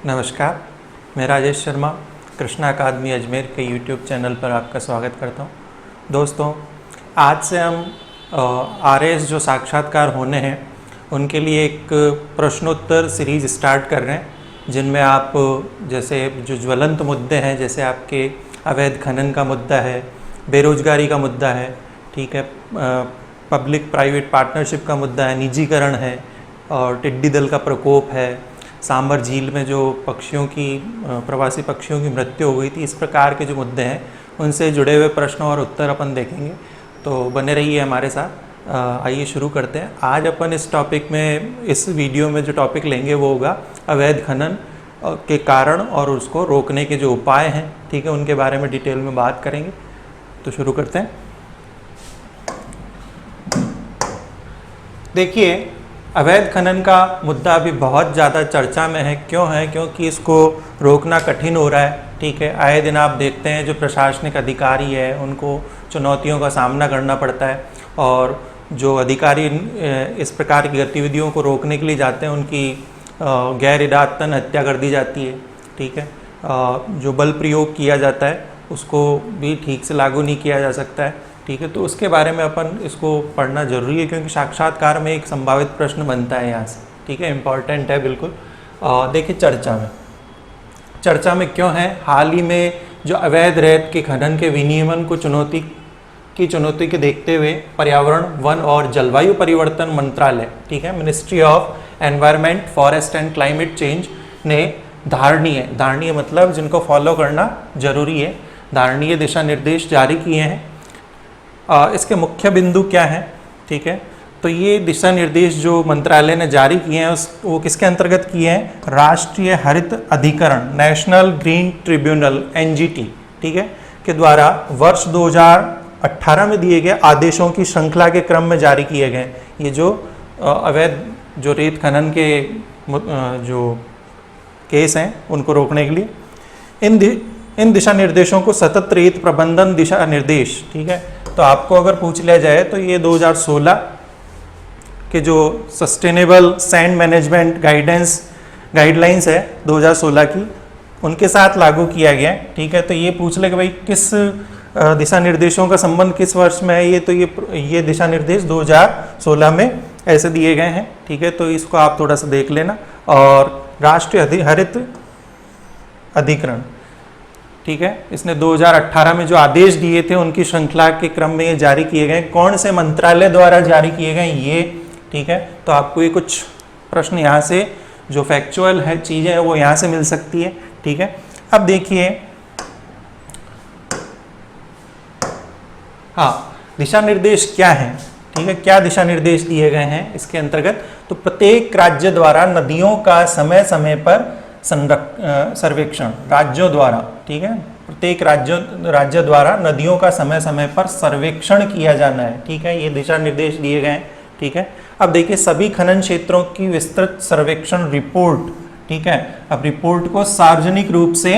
नमस्कार, मैं राजेश शर्मा कृष्णा अकादमी अजमेर के यूट्यूब चैनल पर आपका स्वागत करता हूं। दोस्तों, आज से हम आरएएस जो साक्षात्कार होने हैं उनके लिए एक प्रश्नोत्तर सीरीज स्टार्ट कर रहे हैं, जिनमें आप जैसे जो ज्वलंत मुद्दे हैं, जैसे आपके अवैध खनन का मुद्दा है, बेरोजगारी का मुद्दा है, ठीक है, पब्लिक प्राइवेट पार्टनरशिप का मुद्दा है, निजीकरण है, और टिड्डी दल का प्रकोप है, सांबर झील में जो पक्षियों की प्रवासी पक्षियों की मृत्यु हो गई थी, इस प्रकार के जो मुद्दे हैं उनसे जुड़े हुए प्रश्न और उत्तर अपन देखेंगे। तो बने रहिए हमारे साथ। आइए शुरू करते हैं। आज अपन इस टॉपिक में, इस वीडियो में जो टॉपिक लेंगे वो होगा अवैध खनन के कारण और उसको रोकने के जो उपाय हैं, ठीक है, उनके बारे में डिटेल में बात करेंगे। तो शुरू करते हैं। देखिए, अवैध खनन का मुद्दा अभी बहुत ज़्यादा चर्चा में है। क्यों है? क्योंकि इसको रोकना कठिन हो रहा है, ठीक है। आए दिन आप देखते हैं जो प्रशासनिक अधिकारी है उनको चुनौतियों का सामना करना पड़ता है, और जो अधिकारी इस प्रकार की गतिविधियों को रोकने के लिए जाते हैं उनकी गैर इरादतन हत्या कर दी जाती है, ठीक है। जो बल प्रयोग किया जाता है उसको भी ठीक से लागू नहीं किया जा सकता है, ठीक है। तो उसके बारे में अपन इसको पढ़ना जरूरी है, क्योंकि साक्षात्कार में एक संभावित प्रश्न बनता है यहाँ से, ठीक है, इम्पॉर्टेंट है बिल्कुल। देखिए, चर्चा में क्यों है? हाल ही में जो अवैध रेत के खनन के विनियमन को चुनौती के देखते हुए पर्यावरण, वन और जलवायु परिवर्तन मंत्रालय, ठीक है, ministry of environment, forest and climate change ने धारणीय मतलब जिनको फॉलो करना जरूरी है, धारणीय दिशा निर्देश जारी किए हैं। इसके मुख्य बिंदु क्या हैं, ठीक है। तो ये दिशा निर्देश जो मंत्रालय ने जारी किए हैं वो किसके अंतर्गत किए हैं? राष्ट्रीय हरित अधिकरण, नेशनल ग्रीन ट्रिब्यूनल, एनजीटी, ठीक है, के द्वारा वर्ष 2018 में दिए गए आदेशों की श्रृंखला के क्रम में जारी किए गए। ये जो अवैध जो रेत खनन के जो केस हैं उनको रोकने के लिए इन दिशा निर्देशों को सतत रेत प्रबंधन दिशा निर्देश, ठीक है। तो आपको अगर पूछ लिया जाए तो ये 2016 के जो सस्टेनेबल सैंड मैनेजमेंट गाइडलाइंस है 2016 की, उनके साथ लागू किया गया है, ठीक है। तो ये पूछ ले कि भाई किस दिशा निर्देशों का संबंध किस वर्ष में है, तो ये दिशा निर्देश 2016 में ऐसे दिए गए हैं, ठीक है। तो इसको आप थोड़ा सा देख लेना। और राष्ट्रीय हरित अधिकरण, ठीक है, इसने 2018 में जो आदेश दिए थे उनकी श्रृंखला के क्रम में ये जारी किए गए। कौन से मंत्रालय द्वारा जारी किए गए ये, ठीक है। तो आपको ये कुछ प्रश्न यहाँ से जो फैक्चुअल है चीजें वो यहाँ से मिल सकती है, ठीक है। अब देखिए, हाँ, दिशा निर्देश क्या है, ठीक है, क्या दिशा निर्देश दिए गए हैं इसके अंतर्गत? तो प्रत्येक राज्य द्वारा नदियों का समय समय पर सर्वेक्षण, राज्यों द्वारा, ठीक है, प्रत्येक राज्य द्वारा नदियों का समय समय पर सर्वेक्षण किया जाना है, ठीक है। ये दिशा निर्देश दिए गए हैं, ठीक है। अब देखिए, सभी खनन क्षेत्रों की विस्तृत सर्वेक्षण रिपोर्ट, ठीक है, अब रिपोर्ट को सार्वजनिक रूप से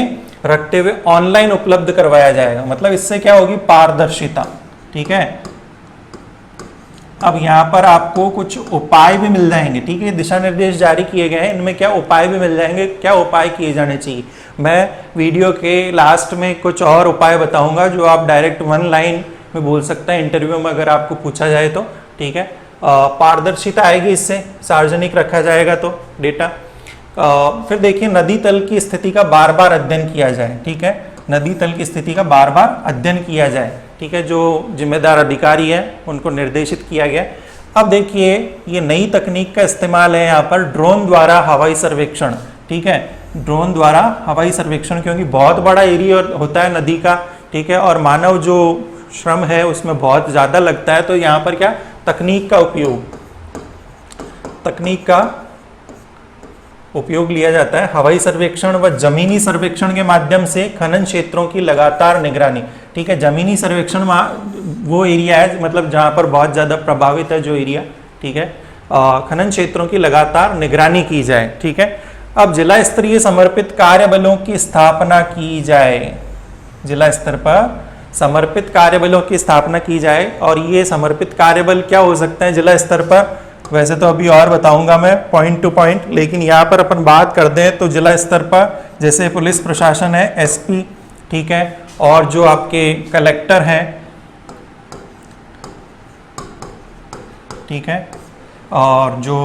रखते हुए ऑनलाइन उपलब्ध करवाया जाएगा। मतलब इससे क्या होगी? पारदर्शिता, ठीक है। अब यहाँ पर आपको कुछ उपाय भी मिल जाएंगे, ठीक है। दिशा निर्देश जारी किए गए हैं, इनमें क्या उपाय भी मिल जाएंगे, क्या उपाय किए जाने चाहिए। मैं वीडियो के लास्ट में कुछ और उपाय बताऊंगा जो आप डायरेक्ट वन लाइन में बोल सकते हैं इंटरव्यू में अगर आपको पूछा जाए तो, ठीक है। पारदर्शिता आएगी, इससे सार्वजनिक रखा जाएगा तो डेटा। फिर देखिए, नदी तल की स्थिति का बार बार अध्ययन किया जाए, ठीक है, नदी तल की स्थिति का बार बार अध्ययन किया जाए, ठीक है। जो जिम्मेदार अधिकारी है उनको निर्देशित किया गया। अब देखिए, ये नई तकनीक का इस्तेमाल है यहाँ पर, ड्रोन द्वारा हवाई सर्वेक्षण, ठीक है, ड्रोन द्वारा हवाई सर्वेक्षण, क्योंकि बहुत बड़ा एरिया होता है नदी का, ठीक है, और मानव जो श्रम है उसमें बहुत ज़्यादा लगता है। तो यहाँ पर क्या तकनीक का उपयोग लिया जाता है। हवाई सर्वेक्षण व जमीनी सर्वेक्षण के माध्यम से खनन क्षेत्रों की लगातार निगरानी, ठीक है। जमीनी सर्वेक्षण वो एरिया है, मतलब जहाँ पर बहुत ज़्यादा प्रभावित है जो एरिया, ठीक है, खनन क्षेत्रों की लगातार निगरानी की जाए, ठीक है। अब जिला स्तरीय समर्पित कार्यबलों की स्थापना की जाए, जिला स्तर पर समर्पित कार्यबलों की स्थापना की जाए। और ये समर्पित कार्यबल क्या हो सकते हैं जिला स्तर पर? वैसे तो अभी और बताऊंगा मैं पॉइंट टू पॉइंट, लेकिन यहाँ पर अपन बात कर दें तो जिला स्तर पर जैसे पुलिस प्रशासन है, एसपी, ठीक है, और जो आपके कलेक्टर हैं, ठीक है, और जो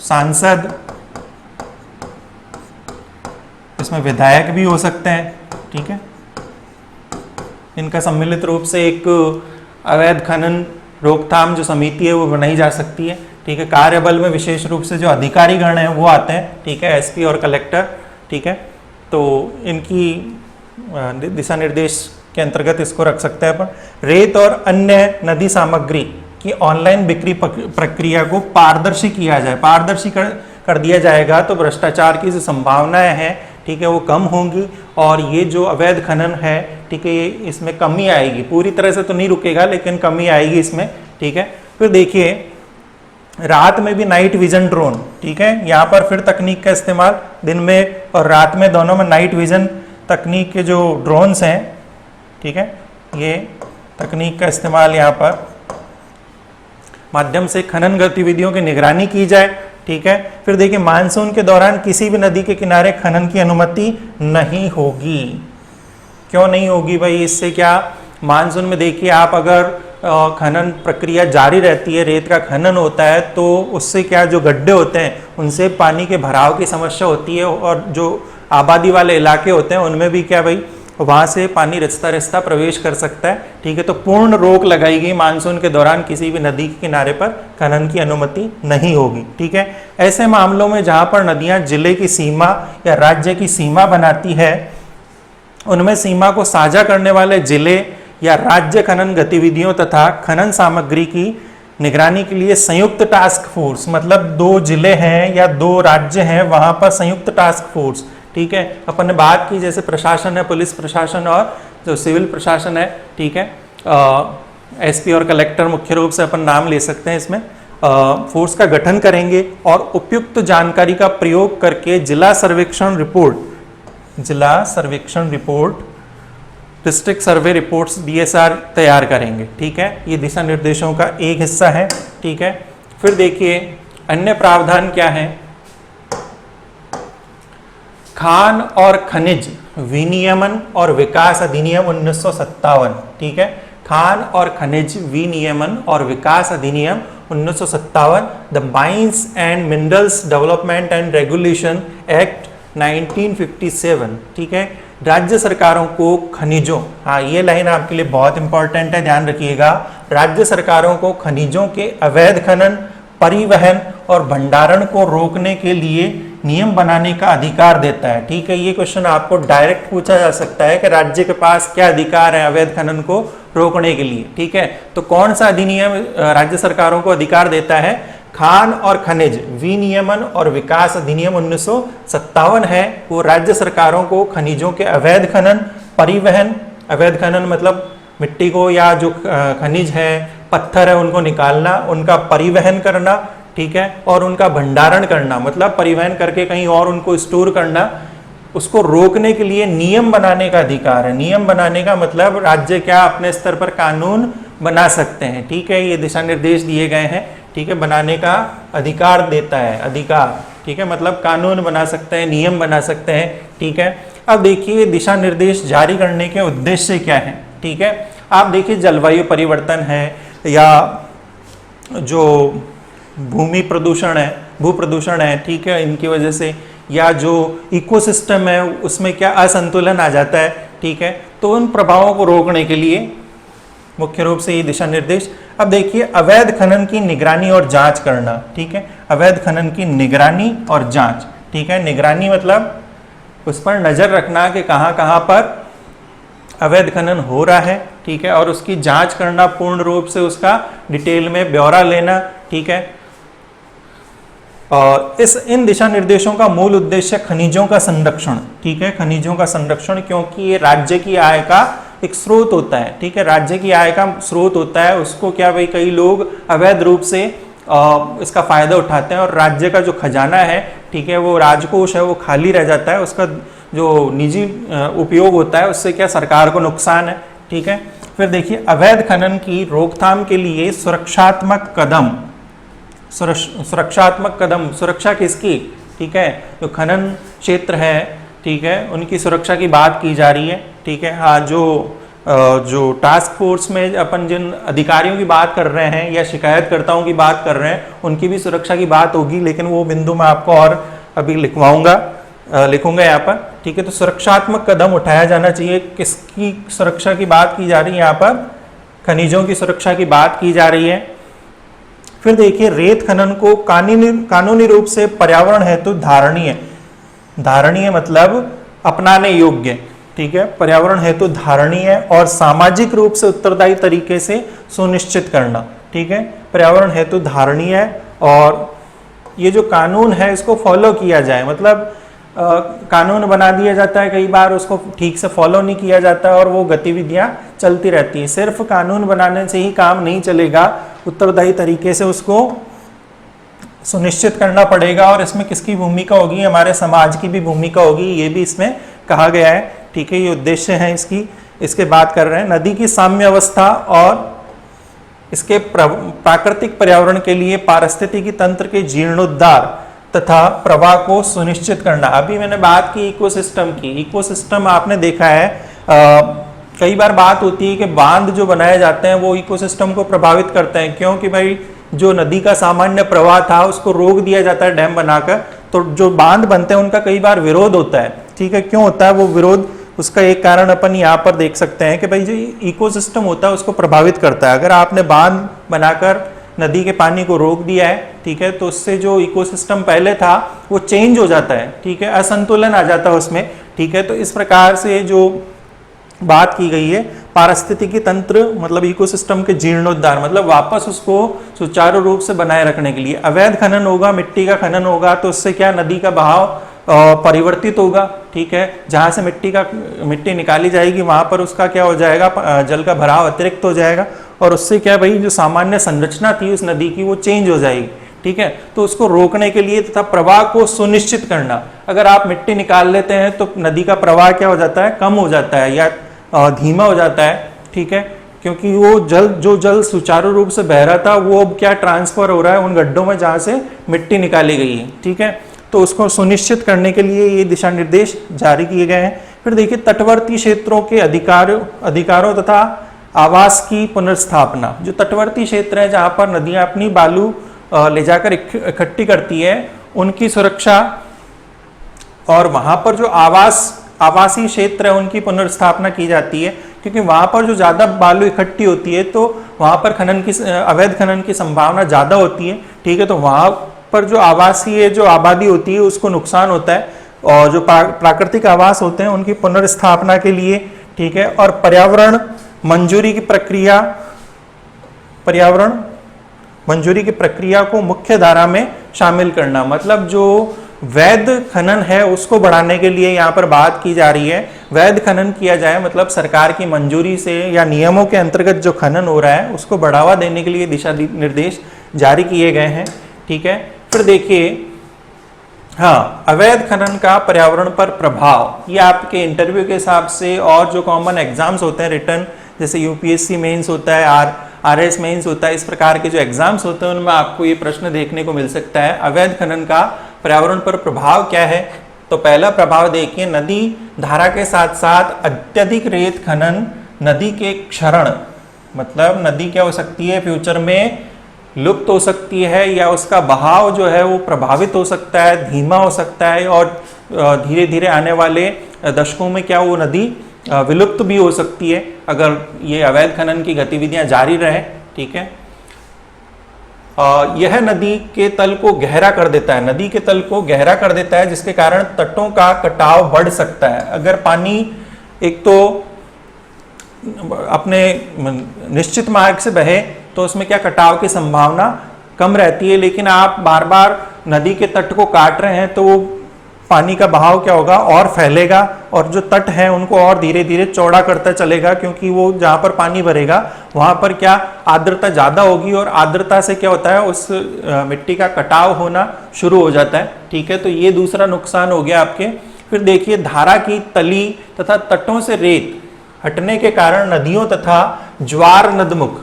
सांसद, इसमें विधायक भी हो सकते हैं, ठीक है, इनका सम्मिलित रूप से एक अवैध खनन रोकथाम जो समिति है वो बनाई जा सकती है, ठीक है। कार्यबल में विशेष रूप से जो अधिकारीगण हैं वो आते हैं, ठीक है, एसपी और कलेक्टर, ठीक है। तो इनकी दिशा निर्देश के अंतर्गत इसको रख सकते हैं अपन। रेत और अन्य नदी सामग्री की ऑनलाइन बिक्री प्रक्रिया को पारदर्शी किया जाए, पारदर्शी कर दिया जाएगा तो भ्रष्टाचार की जो संभावनाएं हैं, ठीक है, वो कम होंगी और ये जो अवैध खनन है, ठीक है, ये इसमें कमी आएगी। पूरी तरह से तो नहीं रुकेगा लेकिन कमी आएगी इसमें, ठीक है। फिर देखिए रात में भी नाइट विजन ड्रोन, ठीक है, यहाँ पर फिर तकनीक का इस्तेमाल दिन में और रात में दोनों में नाइट विजन तकनीक के जो ड्रोन्स हैं, ठीक है, ये तकनीक का इस्तेमाल यहाँ पर माध्यम से खनन गतिविधियों की निगरानी की जाए, ठीक है। फिर देखिए मानसून के दौरान किसी भी नदी के किनारे खनन की अनुमति नहीं होगी। क्यों नहीं होगी भाई? इससे क्या, मानसून में देखिए आप अगर खनन प्रक्रिया जारी रहती है, रेत का खनन होता है, तो उससे क्या जो गड्ढे होते हैं उनसे पानी के भराव की समस्या होती है और जो आबादी वाले इलाके होते हैं उनमें भी क्या भाई वहाँ से पानी रिसता रिसता प्रवेश कर सकता है, ठीक है। तो पूर्ण रोक लगाई गई, मानसून के दौरान किसी भी नदी के किनारे पर खनन की अनुमति नहीं होगी, ठीक है। ऐसे मामलों में जहाँ पर नदियाँ जिले की सीमा या राज्य की सीमा बनाती है, उनमें सीमा को साझा करने वाले जिले या राज्य खनन गतिविधियों तथा खनन सामग्री की निगरानी के लिए संयुक्त टास्क फोर्स, मतलब 2 जिले हैं या 2 राज्य हैं, वहाँ पर संयुक्त टास्क फोर्स, ठीक है। अपन ने बात की जैसे प्रशासन है, पुलिस प्रशासन और जो सिविल प्रशासन है, ठीक है, एसपी और कलेक्टर मुख्य रूप से अपन नाम ले सकते हैं इसमें। फोर्स का गठन करेंगे और उपयुक्त जानकारी का प्रयोग करके जिला सर्वेक्षण रिपोर्ट, डिस्ट्रिक्ट सर्वे रिपोर्ट्स DSR तैयार करेंगे, ठीक है। ये दिशा निर्देशों का एक हिस्सा है, ठीक है। फिर देखिए अन्य प्रावधान क्या है। खान और खनिज विनियमन और विकास अधिनियम 1957, ठीक है। खान और खनिज विनियमन और विकास अधिनियम 1957, the mines and minerals development and regulation act 1957, ठीक है। राज्य सरकारों को खनिजों, हाँ ये लाइन आपके लिए बहुत इंपॉर्टेंट है, ध्यान रखिएगा। राज्य सरकारों को खनिजों के अवैध खनन, परिवहन और भंडारण को रोकने के लिए नियम बनाने का अधिकार देता है, ठीक है। ये क्वेश्चन आपको डायरेक्ट पूछा जा सकता है कि राज्य के पास क्या अधिकार है अवैध खनन को रोकने के लिए, ठीक है। तो कौन सा अधिनियम राज्य सरकारों को अधिकार देता है? खान और खनिज विनियमन और विकास अधिनियम 1957 है, वो राज्य सरकारों को खनिजों के अवैध खनन, परिवहन, अवैध खनन मतलब मिट्टी को या जो खनिज है, पत्थर है, उनको निकालना, उनका परिवहन करना, ठीक है, और उनका भंडारण करना मतलब परिवहन करके कहीं और उनको स्टोर करना, उसको रोकने के लिए नियम बनाने का अधिकार है। नियम बनाने का मतलब राज्य क्या अपने स्तर पर कानून बना सकते हैं, ठीक है। ये दिशा निर्देश दिए गए हैं, ठीक है, बनाने का अधिकार देता है, अधिकार, ठीक है, मतलब कानून बना सकते हैं, नियम बना सकते हैं, ठीक है। अब देखिए दिशा निर्देश जारी करने के उद्देश्य क्या है, ठीक है। आप देखिए जलवायु परिवर्तन है या जो भूमि प्रदूषण है, भू प्रदूषण है, ठीक है, इनकी वजह से, या जो इकोसिस्टम है उसमें क्या असंतुलन आ जाता है, ठीक है। तो उन प्रभावों को रोकने के लिए मुख्य रूप से ये दिशा निर्देश। अब देखिए अवैध खनन की निगरानी और जांच करना, ठीक है, अवैध खनन की निगरानी और जांच, ठीक है। निगरानी मतलब उस पर नजर रखना कि कहाँ कहाँ पर अवैध खनन हो रहा है, ठीक है, और उसकी जांच करना, पूर्ण रूप से उसका डिटेल में ब्यौरा लेना, ठीक है। और इन दिशा निर्देशों का मूल उद्देश्य खनिजों का संरक्षण, ठीक है, खनिजों का संरक्षण, क्योंकि ये राज्य की आय का एक स्रोत होता है, ठीक है, राज्य की आय का स्रोत होता है। उसको क्या भाई कई लोग अवैध रूप से इसका फायदा उठाते हैं और राज्य का जो खजाना है, ठीक है, वो राजकोष है वो खाली रह जाता है, उसका जो निजी उपयोग होता है उससे क्या सरकार को नुकसान है, ठीक है। फिर देखिए अवैध खनन की रोकथाम के लिए सुरक्षात्मक कदम सुरक्षात्मक कदम, सुरक्षा किसकी, ठीक है, जो खनन क्षेत्र है, ठीक है, उनकी सुरक्षा की बात की जा रही है, ठीक है। हाँ, जो टास्क फोर्स में अपन जिन अधिकारियों की बात कर रहे हैं या शिकायतकर्ताओं की बात कर रहे हैं, उनकी भी सुरक्षा की बात होगी, लेकिन वो बिंदु मैं आपको और अभी लिखूंगा यहाँ पर, ठीक है। तो सुरक्षात्मक कदम उठाया जाना चाहिए। किसकी सुरक्षा की बात की जा रही है यहाँ पर, खनिजों की सुरक्षा की बात की जा रही है। फिर देखिए, रेत खनन को कानूनी रूप से पर्यावरण हेतु धारणीय मतलब अपनाने योग्य, ठीक है, पर्यावरण हेतु धारणीय और सामाजिक रूप से उत्तरदायी तरीके से सुनिश्चित करना, ठीक है, पर्यावरण हेतु धारणीय और ये जो कानून है इसको फॉलो किया जाए। मतलब कानून बना दिया जाता है, कई बार उसको ठीक से फॉलो नहीं किया जाता और वो गतिविधियां चलती रहती है। सिर्फ कानून बनाने से ही काम नहीं चलेगा, उत्तरदायी तरीके से उसको सुनिश्चित करना पड़ेगा। और इसमें किसकी भूमिका होगी, हमारे समाज की भी भूमिका होगी, ये भी इसमें कहा गया है, ठीक है। ये उद्देश्य है इसके बात कर रहे हैं। नदी की साम्य अवस्था और इसके प्राकृतिक पर्यावरण के लिए पारिस्थितिकी तंत्र के जीर्णोद्धार तथा प्रवाह को सुनिश्चित करना। अभी मैंने बात की इकोसिस्टम की। इकोसिस्टम आपने देखा है, कई बार बात होती है कि बांध जो बनाए जाते हैं वो इकोसिस्टम को प्रभावित करते हैं, क्योंकि भाई जो नदी का सामान्य प्रवाह था उसको रोक दिया जाता है डैम बनाकर, तो जो बांध बनते हैं उनका कई बार विरोध होता है, ठीक है। क्यों होता है वो विरोध, उसका एक कारण अपन यहाँ पर देख सकते हैं कि भाई जो इकोसिस्टम होता है उसको प्रभावित करता है। अगर आपने बांध बनाकर नदी के पानी को रोक दिया है, ठीक है, तो उससे जो इकोसिस्टम पहले था वो चेंज हो जाता है, ठीक है, असंतुलन आ जाता है उसमें, ठीक है। तो इस प्रकार से जो बात की गई है पारिस्थितिकी तंत्र मतलब इकोसिस्टम के जीर्णोद्धार, मतलब वापस उसको सुचारू रूप से बनाए रखने के लिए। अवैध खनन होगा, मिट्टी का खनन होगा, तो उससे क्या नदी का बहाव परिवर्तित होगा, ठीक है। जहाँ से मिट्टी निकाली जाएगी वहां पर उसका क्या हो जाएगा, जल का भराव अतिरिक्त हो जाएगा और उससे क्या भाई जो सामान्य संरचना थी उस नदी की वो चेंज हो जाएगी, ठीक है। तो उसको रोकने के लिए तथा प्रवाह को सुनिश्चित करना, अगर आप मिट्टी निकाल लेते हैं तो नदी का प्रवाह क्या हो जाता है, कम हो जाता है या धीमा हो जाता है, ठीक है, क्योंकि वो जल सुचारू रूप से बह रहा था वो अब क्या ट्रांसफर हो रहा है उन गड्ढों में जहाँ से मिट्टी निकाली गई है, ठीक है। तो उसको सुनिश्चित करने के लिए ये दिशा निर्देश जारी किए गए हैं। फिर देखिए, तटवर्ती क्षेत्रों के अधिकारों तथा आवास की पुनर्स्थापना। जो तटवर्ती क्षेत्र है जहाँ पर नदियाँ अपनी बालू ले जाकर इकट्ठी करती है, उनकी सुरक्षा और वहाँ पर जो आवासीय क्षेत्र है उनकी पुनर्स्थापना की जाती है, क्योंकि वहाँ पर जो ज़्यादा बालू इकट्ठी होती है तो वहाँ पर अवैध खनन की संभावना ज़्यादा होती है, ठीक है। तो वहाँ पर जो आवासीय जो आबादी होती है उसको नुकसान होता है और जो प्राकृतिक आवास होते हैं उनकी पुनर्स्थापना के लिए, ठीक है। और पर्यावरण मंजूरी की प्रक्रिया को मुख्य धारा में शामिल करना, मतलब जो वैध खनन है उसको बढ़ाने के लिए यहाँ पर बात की जा रही है। वैध खनन किया जाए मतलब सरकार की मंजूरी से या नियमों के अंतर्गत जो खनन हो रहा है उसको बढ़ावा देने के लिए दिशा निर्देश जारी किए गए हैं, ठीक है। फिर देखिए, हाँ, अवैध खनन का पर्यावरण पर प्रभाव, ये आपके इंटरव्यू के हिसाब से और जो कॉमन एग्जाम्स होते हैं रिटर्न, जैसे यूपीएससी मेंस होता है, आरएस मेंस होता है, इस प्रकार के जो एग्जाम्स होते हैं उनमें आपको ये प्रश्न देखने को मिल सकता है। अवैध खनन का पर्यावरण पर प्रभाव क्या है? तो पहला प्रभाव देखिए, नदी धारा के साथ साथ अत्यधिक रेत खनन नदी के क्षरण, मतलब नदी क्या हो सकती है फ्यूचर में लुप्त हो सकती है या उसका बहाव जो है वो प्रभावित हो सकता है, धीमा हो सकता है और धीरे धीरे आने वाले दशकों में क्या वो नदी विलुप्त भी हो सकती है अगर ये अवैध खनन की गतिविधियां जारी रहे, ठीक है। यह नदी के तल को गहरा कर देता है, नदी के तल को गहरा कर देता है, जिसके कारण तटों का कटाव बढ़ सकता है। अगर पानी एक तो अपने निश्चित मार्ग से बहे तो उसमें क्या कटाव की संभावना कम रहती है, लेकिन आप बार बार नदी के तट को काट रहे हैं तो वो पानी का बहाव क्या होगा और फैलेगा और जो तट है उनको और धीरे धीरे चौड़ा करता चलेगा, क्योंकि वो जहाँ पर पानी भरेगा वहाँ पर क्या आर्द्रता ज़्यादा होगी और आर्द्रता से क्या होता है उस मिट्टी का कटाव होना शुरू हो जाता है, ठीक है। तो ये दूसरा नुकसान हो गया आपके। फिर देखिए, धारा की तली तथा तटों से रेत हटने के कारण नदियों तथा ज्वार नदमुख,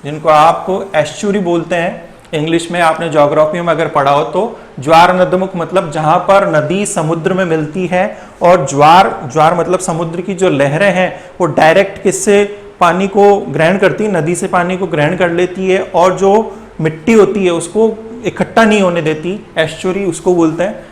जिनको आपको एस्चुरी बोलते हैं, इंग्लिश में आपने ज्योग्राफी में अगर पढ़ा हो तो ज्वार नदमुख मतलब जहां पर नदी समुद्र में मिलती है, और ज्वार मतलब समुद्र की जो लहरें हैं वो डायरेक्ट किससे पानी को ग्रहण करती है, नदी से पानी को ग्रहण कर लेती है, और जो मिट्टी होती है उसको इकट्ठा नहीं होने देती, एस्चुरी उसको बोलते हैं।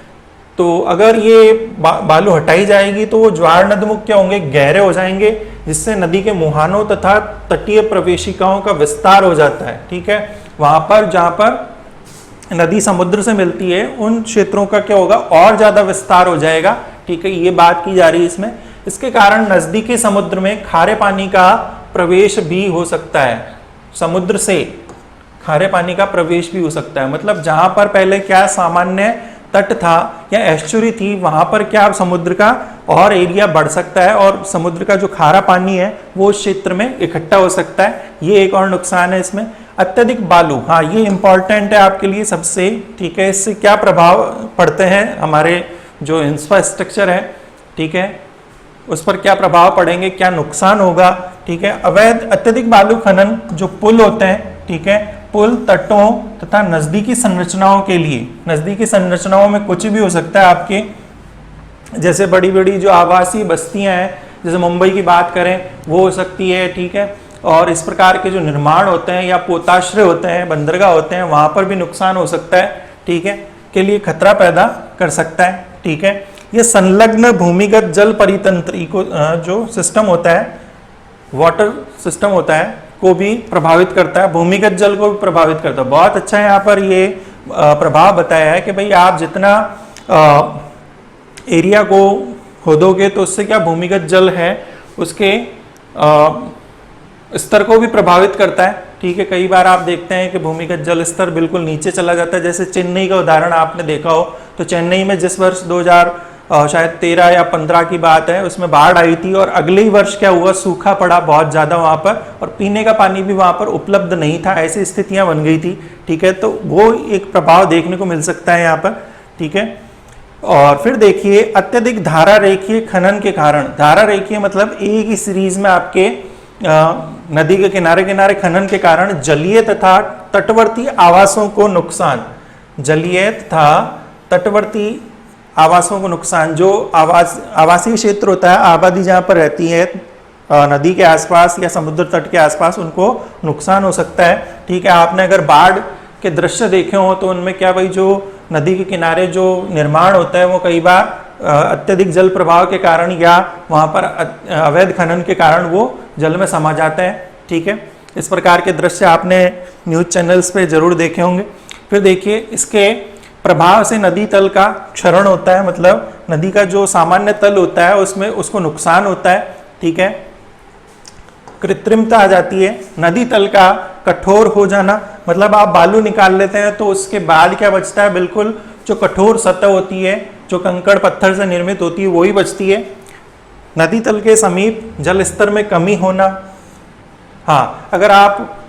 तो अगर ये बालू हटाई जाएगी तो वो ज्वार नदमुख क्या होंगे, गहरे हो जाएंगे, जिससे नदी के मुहानों तथा तटीय प्रवेशिकाओं का विस्तार हो जाता है। ठीक है, वहां पर जहां पर नदी समुद्र से मिलती है उन क्षेत्रों का क्या होगा, और ज्यादा विस्तार हो जाएगा। ठीक है, ये बात की जा रही है इसमें। इसके कारण नजदीकी समुद्र में खारे पानी का प्रवेश भी हो सकता है, समुद्र से खारे पानी का प्रवेश भी हो सकता है। मतलब जहां पर पहले क्या सामान्य तट था या एस्चुरी थी, वहां पर क्या समुद्र का और एरिया बढ़ सकता है, और समुद्र का जो खारा पानी है वो उस क्षेत्र में इकट्ठा हो सकता है। ये एक और नुकसान है इसमें। अत्यधिक बालू, हाँ ये इंपॉर्टेंट है आपके लिए सबसे। ठीक है, इससे क्या प्रभाव पड़ते हैं हमारे जो इंफ्रास्ट्रक्चर है, ठीक है, उस पर क्या प्रभाव पड़ेंगे, क्या नुकसान होगा। ठीक है, अवैध अत्यधिक बालू खनन जो पुल होते हैं, ठीक है, पुल तटों तथा नजदीकी संरचनाओं के लिए, नजदीकी संरचनाओं में कुछ भी हो सकता है आपके, जैसे बड़ी बड़ी जो आवासीय बस्तियां हैं, जैसे मुंबई की बात करें वो हो सकती है। ठीक है, और इस प्रकार के जो निर्माण होते हैं या पोताश्रय होते हैं, बंदरगाह होते हैं, वहां पर भी नुकसान हो सकता है। ठीक है, के लिए खतरा पैदा कर सकता है। ठीक है, ये संलग्न भूमिगत जल परितंत्र को जो सिस्टम होता है, वाटर सिस्टम होता है, को भी प्रभावित करता है, भूमिगत जल को भी प्रभावित करता है। बहुत अच्छा है यहाँ पर ये प्रभाव बताया है कि भाई आप जितना एरिया को खोदोगे तो उससे क्या भूमिगत जल है उसके स्तर को भी प्रभावित करता है। ठीक है, कई बार आप देखते हैं कि भूमिगत जल स्तर बिल्कुल नीचे चला जाता है। जैसे चेन्नई का उदाहरण आपने देखा हो, तो चेन्नई में जिस वर्ष 2013 या 15 की बात है, उसमें बाढ़ आई थी, और अगले ही वर्ष क्या हुआ, सूखा पड़ा बहुत ज़्यादा वहाँ पर, और पीने का पानी भी वहाँ पर उपलब्ध नहीं था, ऐसी स्थितियाँ बन गई थी। ठीक है, तो वो एक प्रभाव देखने को मिल सकता है यहाँ पर। ठीक है, और फिर देखिए अत्यधिक धारा रेखीय खनन के कारण, धारा रेखीय मतलब एक ही सीरीज में आपके नदी के किनारे किनारे खनन के कारण जलीय तथा तटवर्ती आवासों को नुकसान, जलीय तथा तटवर्ती आवासों को नुकसान, जो आवासीय क्षेत्र होता है, आबादी जहाँ पर रहती है नदी के आसपास या समुद्र तट के आसपास, उनको नुकसान हो सकता है। ठीक है, आपने अगर बाढ़ के दृश्य देखे हो तो उनमें क्या भाई जो नदी के किनारे जो निर्माण होता है वो कई बार अत्यधिक जल प्रवाह के कारण या वहाँ पर अवैध खनन के कारण वो जल में समा जाता है। ठीक है, इस प्रकार के दृश्य आपने न्यूज़ चैनल्स पे जरूर देखे होंगे। फिर देखिए इसके प्रभाव से नदी तल का क्षरण होता है, मतलब नदी का जो सामान्य तल होता है उसमें उसको नुकसान होता है। ठीक है, कृत्रिमता आ जाती है, नदी तल का कठोर हो जाना, मतलब आप बालू निकाल लेते हैं तो उसके बाद क्या बचता है, बिल्कुल जो कठोर सतह होती है जो कंकड़ पत्थर से निर्मित होती है वही बचती है। नदी तल के समीप जल स्तर में कमी होना, हाँ अगर आप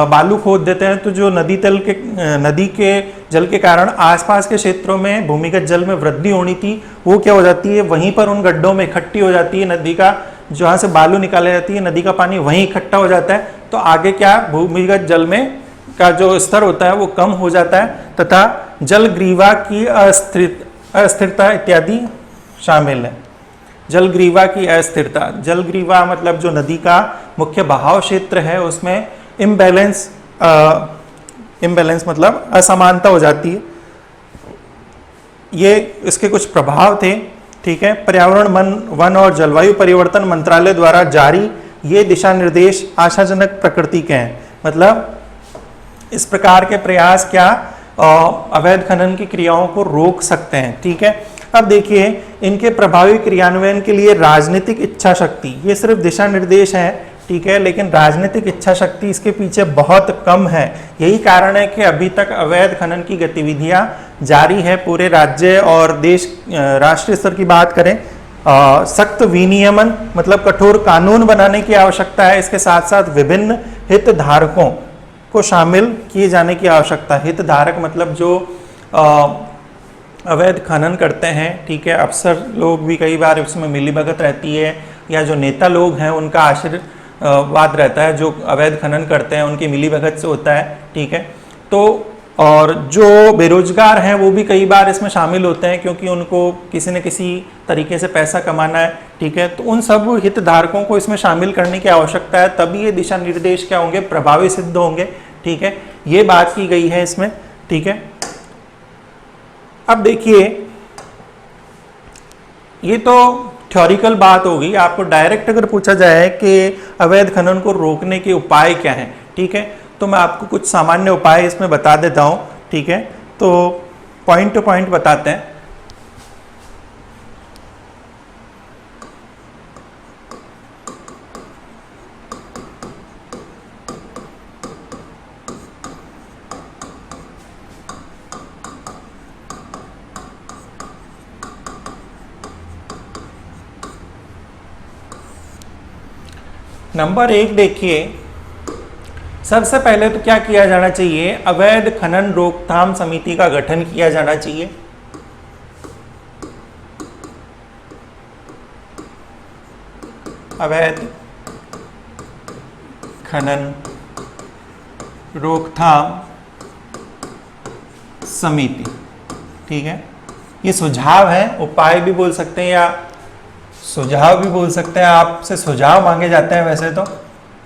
बालू खोद देते हैं तो जो नदी के जल के कारण आसपास के क्षेत्रों में भूमिगत जल में वृद्धि होनी थी वो क्या हो जाती है, वहीं पर उन गड्ढों में इकट्ठी हो जाती है। नदी का जहाँ से बालू निकाली जाती है नदी का पानी वहीं इकट्ठा हो जाता है, तो आगे क्या भूमिगत जल में का जो स्तर होता है वो कम हो जाता है, तथा जल ग्रीवा की अस्थिरता इत्यादि शामिल है। जल ग्रीवा की अस्थिरता, जल ग्रीवा मतलब जो नदी का मुख्य बहाव क्षेत्र है उसमें इम्बैलेंस मतलब असमानता हो जाती है। ये इसके कुछ प्रभाव थे। ठीक है, पर्यावरण वन और जलवायु परिवर्तन मंत्रालय द्वारा जारी ये दिशा निर्देश आशाजनक प्रकृति के हैं, मतलब इस प्रकार के प्रयास क्या अवैध खनन की क्रियाओं को रोक सकते हैं। ठीक है, अब देखिए इनके प्रभावी क्रियान्वयन के लिए राजनीतिक इच्छा शक्ति, ये सिर्फ दिशा निर्देश है। ठीक है, लेकिन राजनीतिक इच्छा शक्ति इसके पीछे बहुत कम है। यही कारण है कि अभी तक अवैध खनन की गतिविधियां जारी है पूरे राज्य और देश। राष्ट्रीय स्तर की बात करें, सख्त विनियमन मतलब कठोर कानून बनाने की आवश्यकता है। इसके साथ साथ विभिन्न हितधारकों को शामिल किए जाने की आवश्यकता है। हितधारक मतलब जो अवैध खनन करते हैं, ठीक है, अफसर लोग भी कई बार इसमें मिलीभगत रहती है, या जो नेता लोग हैं उनका आशीर्वाद रहता है, जो अवैध खनन करते हैं उनकी मिलीभगत से होता है। ठीक है, तो और जो बेरोजगार हैं वो भी कई बार इसमें शामिल होते हैं, क्योंकि उनको किसी न किसी तरीके से पैसा कमाना है, ठीक है। तो उन सब हितधारकों को इसमें शामिल करने की आवश्यकता है, तभी ये दिशा निर्देश क्या होंगे, प्रभावी सिद्ध होंगे, ठीक है। ये बात की गई है इसमें, ठीक है। अब देखिए, ये तो थ्योरिकल बात होगी। आपको डायरेक्ट अगर पूछा जाए कि अवैध खनन को रोकने के उपाय क्या हैं, ठीक है, तो मैं आपको कुछ सामान्य उपाय इसमें बता देता हूं, ठीक है। तो पॉइंट टू पॉइंट बताते हैं। नंबर 1 देखिए, सबसे पहले तो क्या किया जाना चाहिए, अवैध खनन रोकथाम समिति का गठन किया जाना चाहिए। अवैध खनन रोकथाम समिति, ठीक है। ये सुझाव है, उपाय भी बोल सकते हैं या सुझाव भी बोल सकते हैं। आपसे सुझाव मांगे जाते हैं, वैसे तो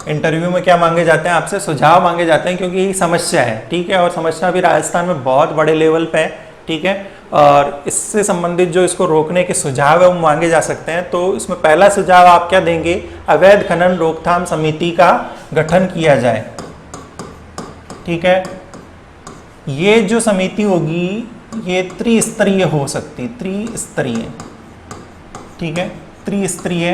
इंटरव्यू में क्या मांगे जाते हैं, आपसे सुझाव मांगे जाते हैं, क्योंकि ये समस्या है, ठीक है। और समस्या भी राजस्थान में बहुत बड़े लेवल पे है, ठीक है। और इससे संबंधित जो इसको रोकने के सुझाव है वो मांगे जा सकते हैं। तो इसमें पहला सुझाव आप क्या देंगे, अवैध खनन रोकथाम समिति का गठन किया जाए, ठीक है। ये जो समिति होगी ये त्रिस्तरीय हो सकती, त्रिस्तरीय, ठीक है, त्रिस्तरीय।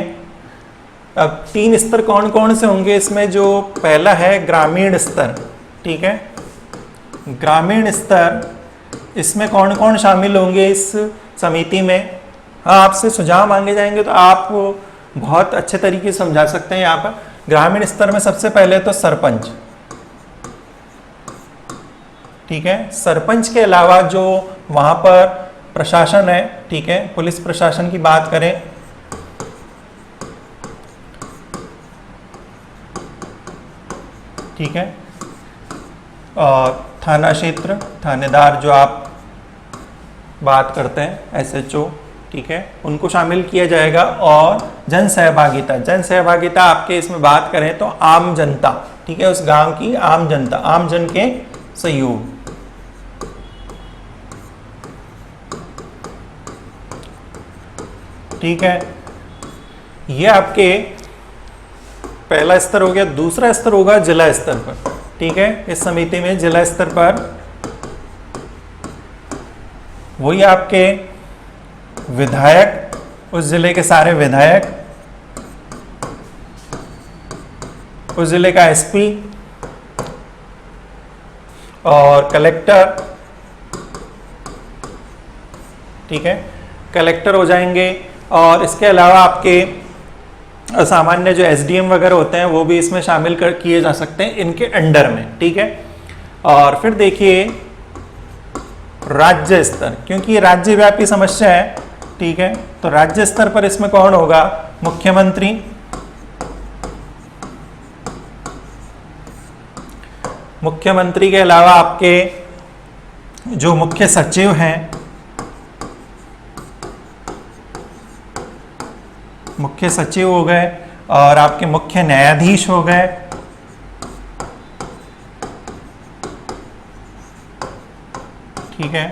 अब 3 स्तर कौन कौन से होंगे इसमें, जो पहला है ग्रामीण स्तर, ठीक है। ग्रामीण स्तर, इसमें कौन कौन शामिल होंगे इस समिति में। हाँ, आपसे सुझाव मांगे जाएंगे तो आप बहुत अच्छे तरीके से समझा सकते हैं। यहाँ पर ग्रामीण स्तर में सबसे पहले तो सरपंच, ठीक है। सरपंच के अलावा जो वहाँ पर प्रशासन है, ठीक है, पुलिस प्रशासन की बात करें, ठीक है, और थाना क्षेत्र थानेदार जो आप बात करते हैं, SHO, ठीक है, उनको शामिल किया जाएगा। और जन सहभागिता, जन सहभागिता आपके इसमें बात करें तो आम जनता, ठीक है, उस गांव की आम जनता, आम जन के सहयोग, ठीक है। ये आपके पहला स्तर हो गया। दूसरा स्तर होगा जिला स्तर पर, ठीक है। इस समिति में जिला स्तर पर वही आपके विधायक, उस जिले के सारे विधायक, उस जिले का SP और कलेक्टर, ठीक है, कलेक्टर हो जाएंगे। और इसके अलावा आपके सामान्य जो SDM वगैरह होते हैं वो भी इसमें शामिल कर किए जा सकते हैं इनके अंडर में, ठीक है। और फिर देखिए राज्य स्तर, क्योंकि ये राज्यव्यापी समस्या है, ठीक है, तो राज्य स्तर पर इसमें कौन होगा, मुख्यमंत्री, मुख्यमंत्री के अलावा आपके जो मुख्य सचिव हैं, मुख्य सचिव हो गए, और आपके मुख्य न्यायाधीश हो गए, ठीक है।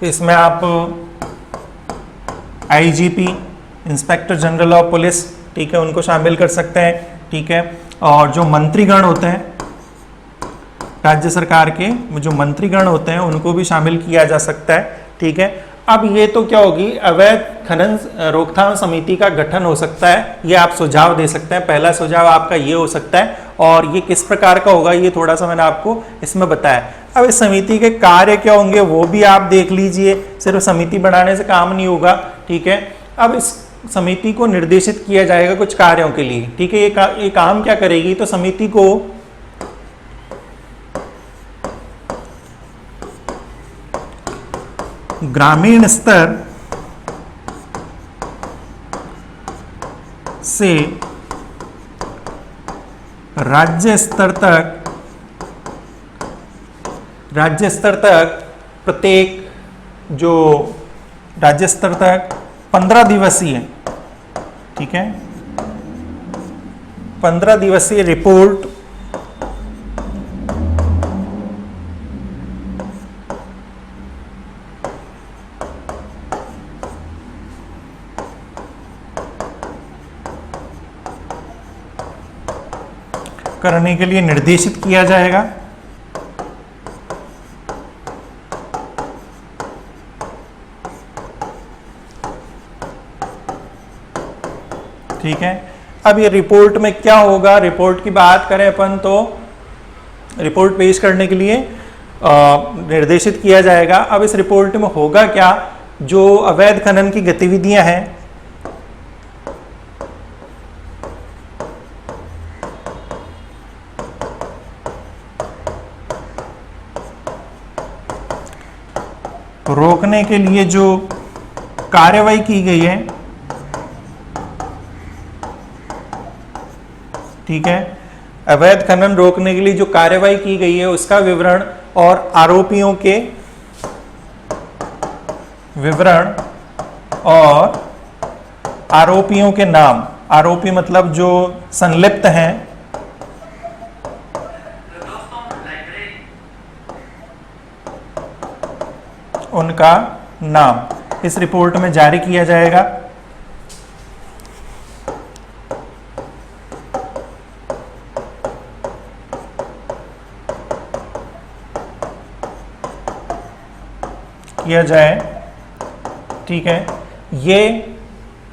इसमें आप IGP, inspector general of police, ठीक है, उनको शामिल कर सकते हैं, ठीक है। और जो मंत्रीगण होते हैं राज्य सरकार के, जो मंत्रीगण होते हैं उनको भी शामिल किया जा सकता है, ठीक है। अब ये तो क्या होगी, अवैध खनन रोकथाम समिति का गठन हो सकता है, ये आप सुझाव दे सकते हैं। पहला सुझाव आपका ये हो सकता है, और ये किस प्रकार का होगा ये थोड़ा सा मैंने आपको इसमें बताया। अब इस समिति के कार्य क्या होंगे वो भी आप देख लीजिए, सिर्फ समिति बनाने से काम नहीं होगा, ठीक है। अब इस समिति को निर्देशित किया जाएगा कुछ कार्यों के लिए, ठीक है। ये काम क्या करेगी, तो समिति को ग्रामीण स्तर से राज्य स्तर तक राज्य स्तर तक प्रत्येक जो राज्य स्तर तक 15 दिवसीय, ठीक है, 15 दिवसीय रिपोर्ट करने के लिए निर्देशित किया जाएगा। ठीक है, अब ये रिपोर्ट में क्या होगा, रिपोर्ट की बात करें अपन तो रिपोर्ट पेश करने के लिए निर्देशित किया जाएगा। अब इस रिपोर्ट में होगा क्या, जो अवैध खनन की गतिविधियां हैं रोकने के लिए जो कार्रवाई की गई है, ठीक है, अवैध खनन रोकने के लिए जो कार्रवाई की गई है उसका विवरण और आरोपियों के विवरण और आरोपियों के नाम, आरोपी मतलब जो संलिप्त हैं, उनका नाम इस रिपोर्ट में जारी किया जाएगा। किया जाए, ठीक है। ये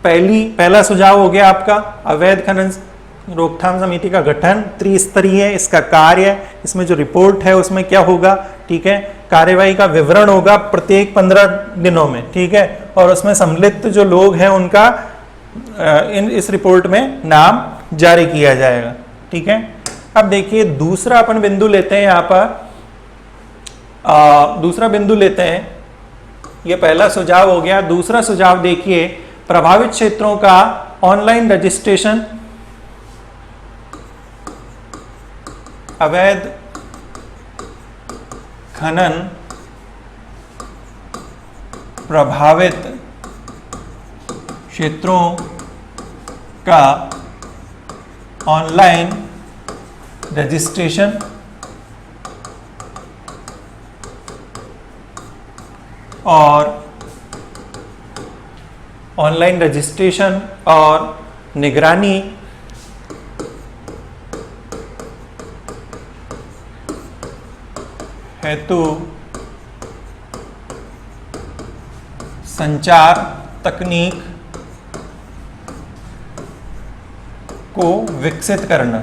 पहला सुझाव हो गया आपका अवैध खनन रोकथाम समिति का गठन त्रिस्तरीय है, इसका कार्य, इसमें जो रिपोर्ट है उसमें क्या होगा, ठीक है, कार्यवाही का विवरण होगा प्रत्येक 15 दिनों में, ठीक है, और उसमें सम्मिलित जो लोग हैं उनका इस रिपोर्ट में नाम जारी किया जाएगा, ठीक है। अब देखिए दूसरा अपन बिंदु लेते हैं यहाँ पर, दूसरा बिंदु लेते हैं, ये पहला सुझाव हो गया। दूसरा सुझाव देखिए, प्रभावित क्षेत्रों का ऑनलाइन रजिस्ट्रेशन, अवैध खनन प्रभावित क्षेत्रों का ऑनलाइन रजिस्ट्रेशन और ऑनलाइन रजिस्ट्रेशन और निगरानी हेतु संचार तकनीक को विकसित करना,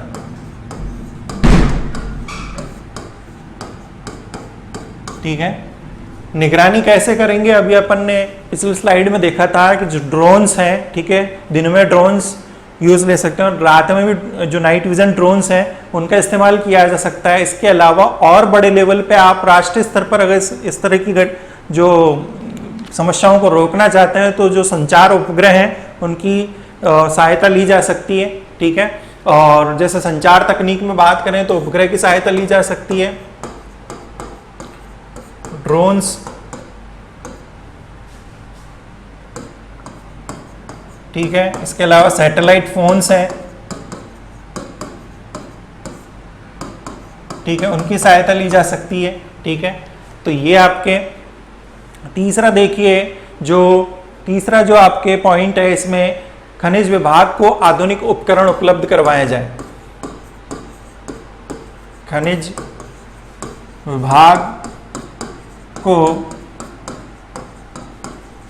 ठीक है। निगरानी कैसे करेंगे, अभी अपन ने पिछली स्लाइड में देखा था कि जो ड्रोन्स हैं, ठीक है, दिन में ड्रोन्स यूज ले सकते हैं और रात में भी जो नाइट विजन ड्रोन्स हैं उनका इस्तेमाल किया जा सकता है। इसके अलावा और बड़े लेवल पे आप राष्ट्रीय स्तर पर अगर इस तरह की जो समस्याओं को रोकना चाहते हैं तो जो संचार उपग्रह हैं उनकी सहायता ली जा सकती है, ठीक है। और जैसे संचार तकनीक में बात करें तो उपग्रह की सहायता ली जा सकती है, ड्रोन्स, ठीक है। इसके अलावा सैटेलाइट फोन्स हैं, ठीक है, उनकी सहायता ली जा सकती है, ठीक है। तो ये आपके तीसरा देखिए, जो तीसरा जो आपके पॉइंट है इसमें खनिज विभाग को आधुनिक उपकरण उपलब्ध करवाए जाए। खनिज विभाग को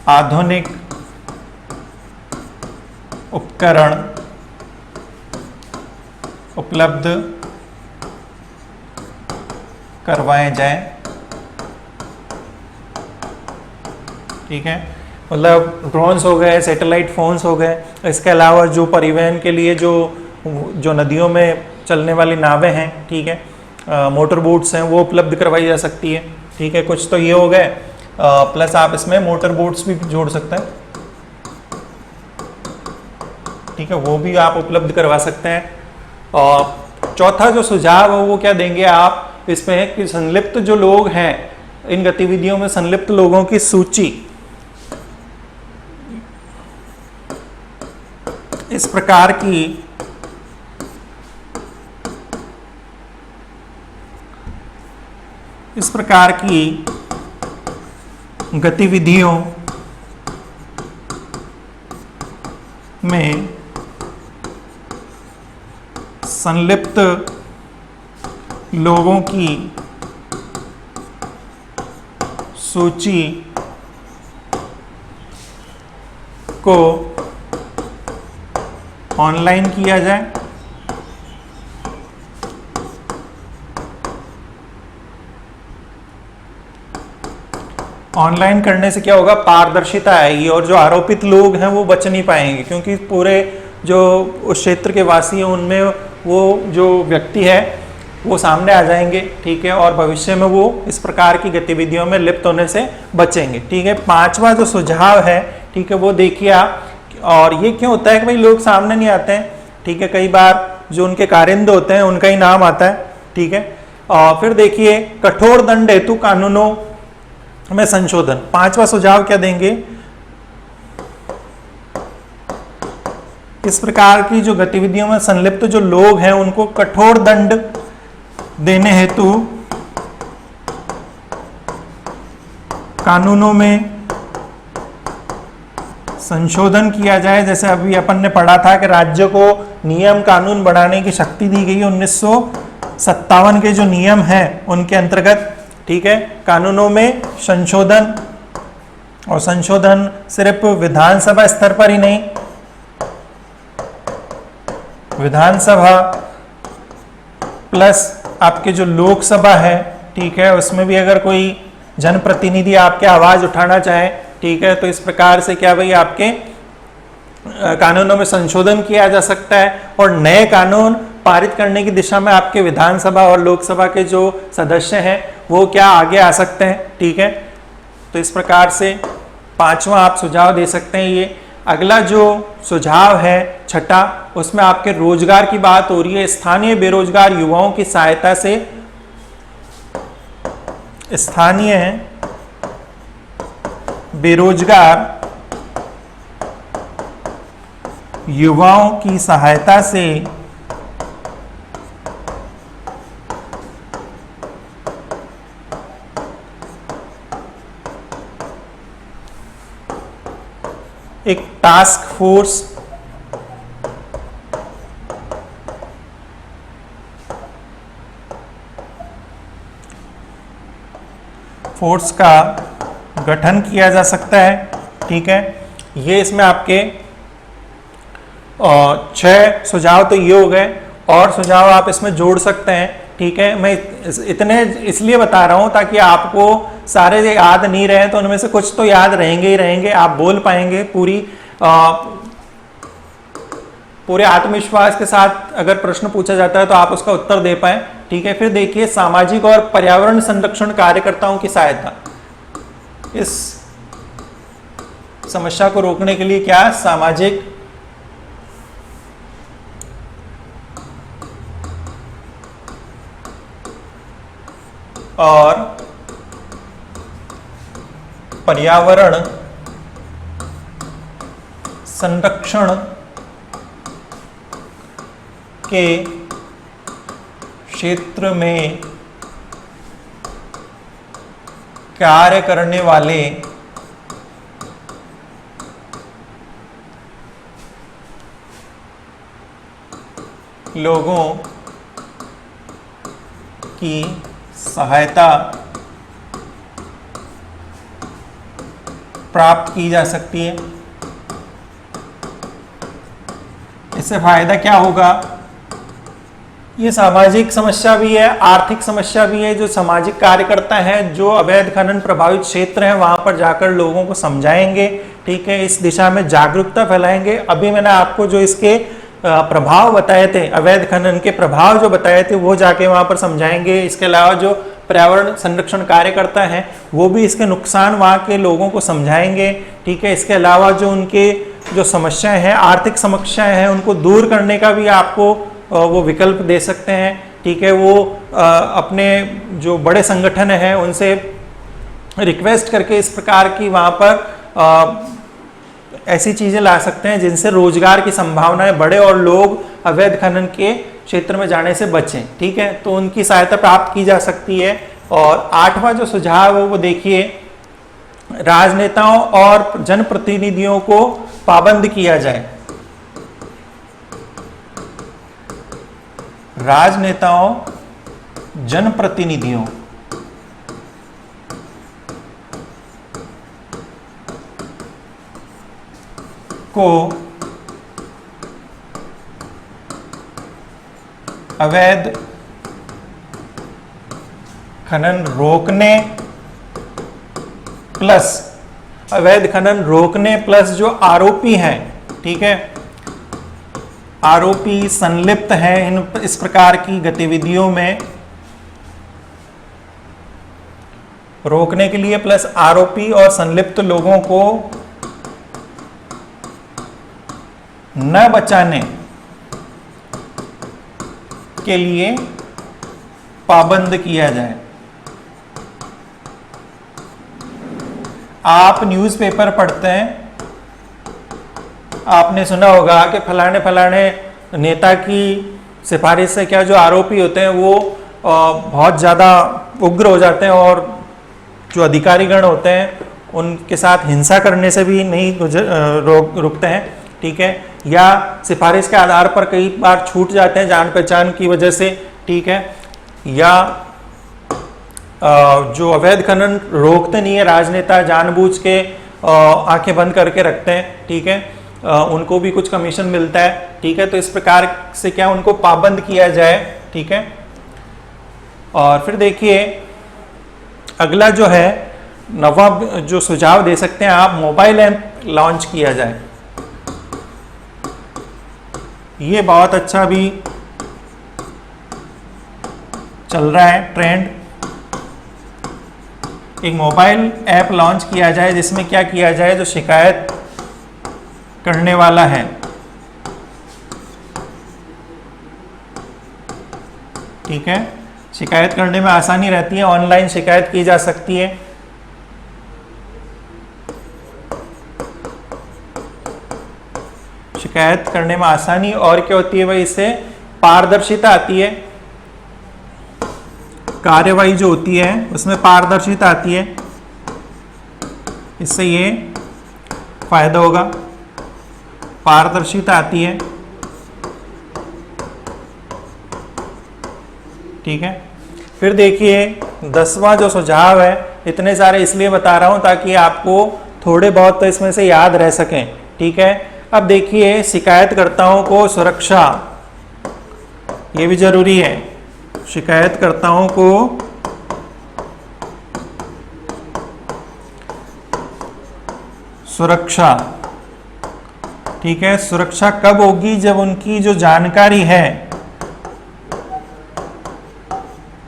आधुनिक उपकरण उपलब्ध करवाए जाए, ठीक है। मतलब ड्रोन्स हो गए, सैटेलाइट फोन्स हो गए, इसके अलावा जो परिवहन के लिए जो नदियों में चलने वाली नावें हैं, ठीक है, मोटर बोट्स हैं, वो उपलब्ध करवाई जा सकती है, ठीक है। कुछ तो ये हो गए, प्लस आप इसमें मोटर बोट्स भी जोड़ सकते हैं, ठीक है, वो भी आप उपलब्ध करवा सकते हैं। और चौथा जो सुझाव है वो क्या देंगे आप, इसमें है कि संलिप्त जो लोग हैं, इन गतिविधियों में संलिप्त लोगों की सूची इस प्रकार की गतिविधियों में संलिप्त लोगों की सूची को ऑनलाइन किया जाए। ऑनलाइन करने से क्या होगा, पारदर्शिता आएगी और जो आरोपित लोग हैं वो बच नहीं पाएंगे, क्योंकि पूरे जो उस क्षेत्र के वासी हैं उनमें वो जो व्यक्ति है वो सामने आ जाएंगे, ठीक है, और भविष्य में वो इस प्रकार की गतिविधियों में लिप्त होने से बचेंगे, ठीक है। पांचवा जो सुझाव है, ठीक है, वो देखिए आप, और ये क्यों होता है कि भाई लोग सामने नहीं आते हैं, ठीक है, कई बार जो उनके कारिंद होते हैं उनका ही नाम आता है, ठीक है। और फिर देखिए कठोर दंड हेतु कानूनों में संशोधन। पांचवा सुझाव क्या देंगे, इस प्रकार की जो गतिविधियों में संलिप्त जो लोग हैं उनको कठोर दंड देने हेतु कानूनों में संशोधन किया जाए। जैसे अभी अपन ने पढ़ा था कि राज्य को नियम कानून बनाने की शक्ति दी गई 1957 के जो नियम हैं उनके अंतर्गत, ठीक है, कानूनों में संशोधन, और संशोधन सिर्फ विधानसभा स्तर पर ही नहीं, विधानसभा प्लस आपके जो लोकसभा है, ठीक है, उसमें भी अगर कोई जनप्रतिनिधि आपके आवाज उठाना चाहे, ठीक है, तो इस प्रकार से क्या भाई आपके कानूनों में संशोधन किया जा सकता है और नए कानून पारित करने की दिशा में आपके विधानसभा और लोकसभा के जो सदस्य हैं वो क्या आगे आ सकते हैं, ठीक है। तो इस प्रकार से पांचवा आप सुझाव दे सकते हैं ये। अगला जो सुझाव है छठा, उसमें आपके रोजगार की बात हो रही है। स्थानीय बेरोजगार युवाओं की सहायता से, स्थानीय बेरोजगार युवाओं की सहायता से एक टास्क फोर्स का गठन किया जा सकता है, ठीक है। ये इसमें आपके 6 सुझाव तो ये हो गए, और सुझाव आप इसमें जोड़ सकते हैं, ठीक है। मैं इतने इसलिए बता रहा हूं ताकि आपको सारे याद नहीं रहे तो उनमें से कुछ तो याद रहेंगे ही रहेंगे, आप बोल पाएंगे पूरे आत्मविश्वास के साथ। अगर प्रश्न पूछा जाता है तो आप उसका उत्तर दे पाए, ठीक है। फिर देखिए सामाजिक और पर्यावरण संरक्षण कार्यकर्ताओं की सहायता। इस समस्या को रोकने के लिए क्या सामाजिक और पर्यावरण संरक्षण के क्षेत्र में कार्य करने वाले लोगों की सहायता प्राप्त की जा सकती है। इससे फायदा क्या होगा, ये सामाजिक समस्या भी है, आर्थिक समस्या भी है। जो सामाजिक कार्यकर्ता हैं जो अवैध खनन प्रभावित क्षेत्र हैं वहां पर जाकर लोगों को समझाएंगे, ठीक है, इस दिशा में जागरूकता फैलाएंगे। अभी मैंने आपको जो इसके प्रभाव बताए थे, अवैध खनन के प्रभाव जो बताए थे वो जाके वहां पर समझाएंगे। इसके अलावा जो पर्यावरण संरक्षण कार्यकर्ता हैं वो भी इसके नुकसान वहां के लोगों को समझाएंगे, ठीक है। इसके अलावा जो उनके जो समस्याएं हैं, आर्थिक समस्याएं हैं, उनको दूर करने का भी आपको वो विकल्प दे सकते हैं, ठीक है, वो अपने जो बड़े संगठन है उनसे रिक्वेस्ट करके इस प्रकार की वहाँ पर ऐसी चीज़ें ला सकते हैं जिनसे रोजगार की संभावनाएं बढ़े और लोग अवैध खनन के क्षेत्र में जाने से बचें। ठीक है, तो उनकी सहायता प्राप्त की जा सकती है। और 8वां जो सुझाव है वो देखिए, राजनेताओं और जनप्रतिनिधियों को पाबंद किया जाए। राजनेताओं, जनप्रतिनिधियों को अवैध खनन रोकने प्लस जो आरोपी हैं, ठीक है, आरोपी संलिप्त हैं इस प्रकार की गतिविधियों में, रोकने के लिए प्लस आरोपी और संलिप्त लोगों को न बचाने के लिए पाबंद किया जाए। आप न्यूज़पेपर पढ़ते हैं, आपने सुना होगा कि फलाने फलाने नेता की सिफारिश से क्या जो आरोपी होते हैं वो बहुत ज़्यादा उग्र हो जाते हैं और जो अधिकारीगण होते हैं उनके साथ हिंसा करने से भी नहीं रुकते हैं। ठीक है, या सिफारिश के आधार पर कई बार छूट जाते हैं जान पहचान की वजह से। ठीक है, या जो अवैध खनन रोकते नहीं है राजनेता, जानबूझ के आंखें बंद करके रखते हैं। ठीक है, उनको भी कुछ कमीशन मिलता है। ठीक है, तो इस प्रकार से क्या उनको पाबंद किया जाए। ठीक है, और फिर देखिए अगला जो है, नवा जो सुझाव दे सकते हैं आप, मोबाइल ऐप लॉन्च किया जाए। ये बहुत अच्छा भी चल रहा है ट्रेंड। एक मोबाइल ऐप लॉन्च किया जाए जिसमें क्या किया जाए, जो शिकायत करने वाला है ठीक है, शिकायत करने में आसानी रहती है, ऑनलाइन शिकायत की जा सकती है। शिकायत करने में आसानी, और क्या होती है भाई, इससे पारदर्शिता आती है, कार्यवाही जो होती है उसमें पारदर्शिता आती है, इससे ये फायदा होगा, पारदर्शिता आती है। ठीक है, फिर देखिए 10वां जो सुझाव है, इतने सारे इसलिए बता रहा हूं ताकि आपको थोड़े बहुत तो इसमें से याद रह सकें। ठीक है, अब देखिए शिकायतकर्ताओं को सुरक्षा, ये भी जरूरी है। शिकायतकर्ताओं को सुरक्षा, ठीक है, सुरक्षा कब होगी, जब उनकी जो जानकारी है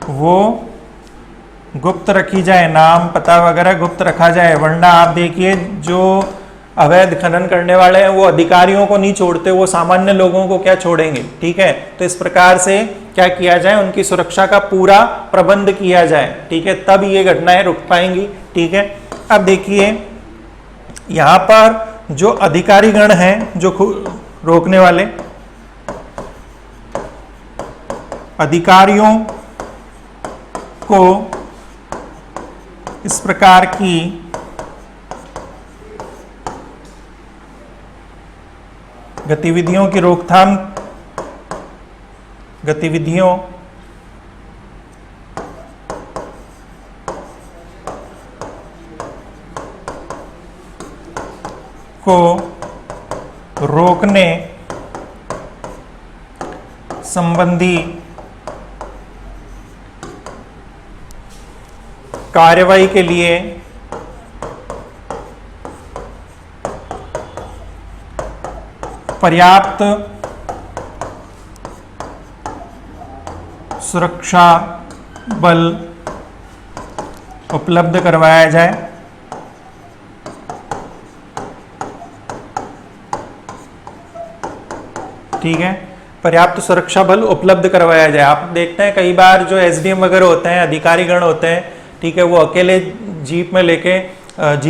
वो गुप्त रखी जाए, नाम पता वगैरह गुप्त रखा जाए। वरना आप देखिए जो अवैध खनन करने वाले हैं वो अधिकारियों को नहीं छोड़ते, वो सामान्य लोगों को क्या छोड़ेंगे। ठीक है, तो इस प्रकार से क्या किया जाए, उनकी सुरक्षा का पूरा प्रबंध किया जाए। ठीक है, तब ये घटनाएं रुक पाएंगी। ठीक है, अब देखिए यहाँ पर जो अधिकारीगण हैं, जो रोकने वाले अधिकारियों को इस प्रकार की गतिविधियों की रोकथाम, गतिविधियों को रोकने संबंधी कार्रवाई के लिए पर्याप्त सुरक्षा बल उपलब्ध करवाया जाए। ठीक है, पर्याप्त सुरक्षा बल उपलब्ध करवाया जाए। आप देखते हैं कई बार जो एसडीएम वगैरह होते हैं, अधिकारीगण होते हैं, ठीक है, वो अकेले जीप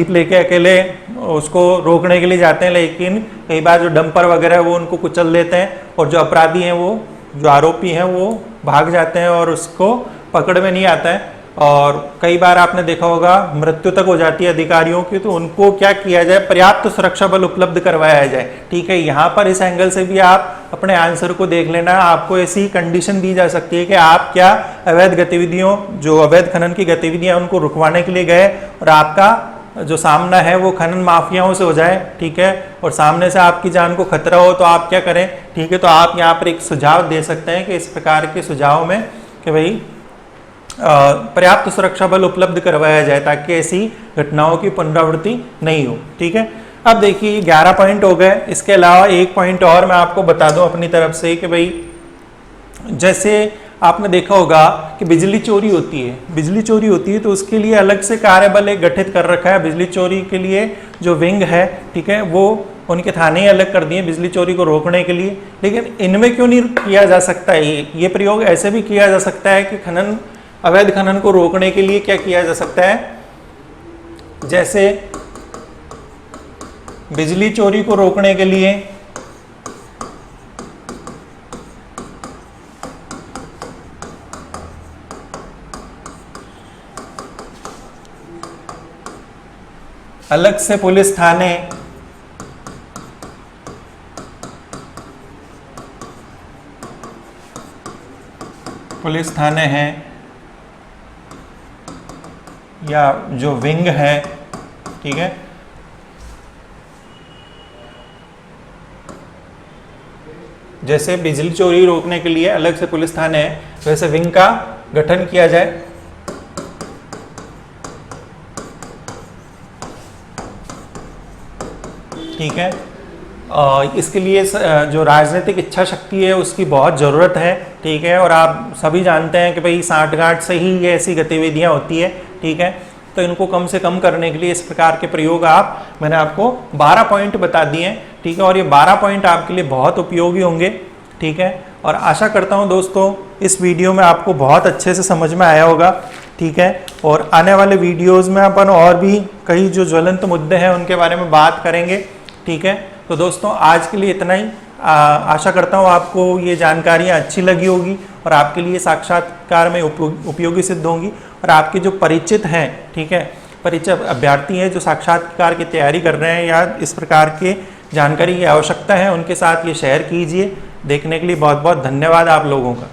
लेके अकेले उसको रोकने के लिए जाते हैं, लेकिन कई बार जो डंपर वगैरह है वो उनको कुचल देते हैं और जो अपराधी हैं, वो जो आरोपी हैं, वो भाग जाते हैं और उसको पकड़ में नहीं आता है। और कई बार आपने देखा होगा मृत्यु तक हो जाती है अधिकारियों की, तो उनको क्या किया जाए, पर्याप्त सुरक्षा बल उपलब्ध करवाया जाए। ठीक है, यहाँ पर इस एंगल से भी आप अपने आंसर को देख लेना। आपको ऐसी कंडीशन दी जा सकती है कि आप क्या अवैध गतिविधियों, जो अवैध खनन की गतिविधियां उनको रुकवाने के लिए गए और आपका जो सामना है वो खनन माफियाओं से हो जाए, ठीक है, और सामने से आपकी जान को खतरा हो, तो आप क्या करें, ठीक है। तो आप यहाँ पर एक सुझाव दे सकते हैं कि इस प्रकार के सुझाव में कि भाई पर्याप्त सुरक्षा बल उपलब्ध करवाया जाए ताकि ऐसी घटनाओं की पुनरावृत्ति नहीं हो। ठीक है, अब देखिए 11 पॉइंट हो गए। इसके अलावा एक पॉइंट और मैं आपको बता दूं अपनी तरफ से कि भाई जैसे आपने देखा होगा कि बिजली चोरी होती है, तो उसके लिए अलग से कार्यबल एक गठित कर रखा है। बिजली चोरी के लिए जो विंग है, ठीक है, वो उनके थाने ही अलग कर दिए बिजली चोरी को रोकने के लिए। लेकिन इनमें क्यों नहीं किया जा सकता है ये प्रयोग? ऐसे भी किया जा सकता है कि अवैध खनन को रोकने के लिए क्या किया जा सकता है, जैसे बिजली चोरी को रोकने के लिए अलग से पुलिस थाने हैं या जो विंग है, ठीक है, जैसे बिजली चोरी रोकने के लिए अलग से पुलिस थाने है, वैसे विंग का गठन किया जाए। ठीक है, इसके लिए जो राजनीतिक इच्छा शक्ति है उसकी बहुत ज़रूरत है। ठीक है, और आप सभी जानते हैं कि भाई सांठगांठ से ही ये ऐसी गतिविधियां होती है। ठीक है, तो इनको कम से कम करने के लिए इस प्रकार के प्रयोग मैंने आपको 12 पॉइंट बता दिए हैं। ठीक है, और ये 12 पॉइंट आपके लिए बहुत उपयोगी होंगे। ठीक है, और आशा करता हूँ दोस्तों इस वीडियो में आपको बहुत अच्छे से समझ में आया होगा। ठीक है, और आने वाले वीडियोज़ में अपन और भी कई जो ज्वलंत मुद्दे हैं उनके बारे में बात करेंगे। ठीक है, तो दोस्तों आज के लिए इतना ही। आशा करता हूँ आपको ये जानकारियाँ अच्छी लगी होगी और आपके लिए साक्षात्कार में उपयोगी सिद्ध होंगी। और आपके जो परिचित हैं, ठीक है, परिचित अभ्यर्थी हैं जो साक्षात्कार की तैयारी कर रहे हैं या इस प्रकार के जानकारी की आवश्यकता है, उनके साथ ये शेयर कीजिए। देखने के लिए बहुत बहुत धन्यवाद आप लोगों का।